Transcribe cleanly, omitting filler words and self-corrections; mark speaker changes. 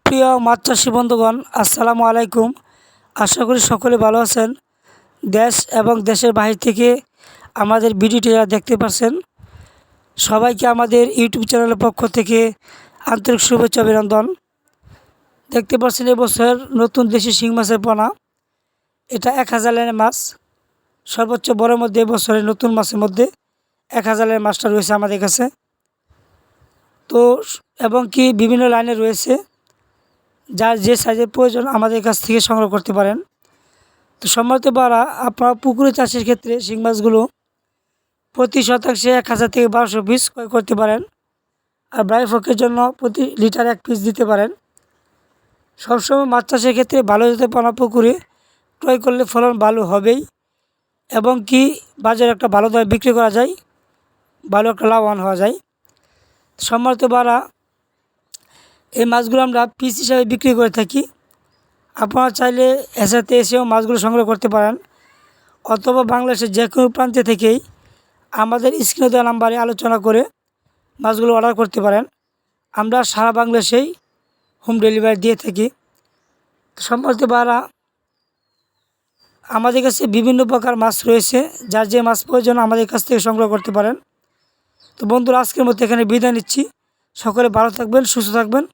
Speaker 1: সুপ্রিয় মাছ চাষী বন্ধুগণ, আসসালামু আলাইকুম। আশা করি সকলে ভালো আছেন। দেশ এবং দেশের বাহির থেকে আমাদের ভিডিওটি যারা দেখতে পাচ্ছেন, সবাইকে আমাদের ইউটিউব চ্যানেলের পক্ষ থেকে আন্তরিক শুভেচ্ছা অভিনন্দন। দেখতে পাচ্ছেন এবছর নতুন দেশি শিং মাছের পোনা, এটা 1000 লাইনের মাছ। সর্বোচ্চ বড়ের মধ্যে এবছরের নতুন মাছের মধ্যে 1000 লাইনের মাছটা রয়েছে আমাদের কাছে। তো এবং কি বিভিন্ন লাইনে রয়েছে, যার যে সাইজের প্রয়োজন আমাদের কাছ থেকে সংগ্রহ করতে পারেন। তো সম্মানিত বারা, আপনার পুকুরে চাষের ক্ষেত্রে শিং মাছগুলো প্রতি শতাংশে 1000 থেকে 1200 পিস ক্রয় করতে পারেন। আর ব্রাইফকের জন্য প্রতি লিটার 1 পিস দিতে পারেন। সবসময় মাছ চাষের ক্ষেত্রে ভালো জাতের পোনা পুকুরে ক্রয় করলে ফলন ভালো হবেই, এবং কি বাজারে একটা ভালো দামে বিক্রি করা যায়, ভালো একটা লাভবান হওয়া যায়। সম্মানিত বারা, এই মাছগুলো আমরা পিস হিসাবে বিক্রি করে থাকি। আপনারা চাইলে এসাতে এসেও মাছগুলো সংগ্রহ করতে পারেন, অথবা বাংলাদেশের যে কোনো প্রান্তে থেকেই আমাদের স্ক্রিনে দেওয়া নাম্বারে আলোচনা করে মাছগুলো অর্ডার করতে পারেন। আমরা সারা বাংলাদেশেই হোম ডেলিভারি দিয়ে থাকি। সম্মানিত বারা, আমাদের কাছে বিভিন্ন প্রকার মাছ রয়েছে, যার যে মাছ প্রয়োজন আমাদের কাছ থেকে সংগ্রহ করতে পারেন। তো বন্ধুরা, আজকের মতো এখানে বিদায় নিচ্ছি। সকলে ভালো থাকবেন, সুস্থ থাকবেন।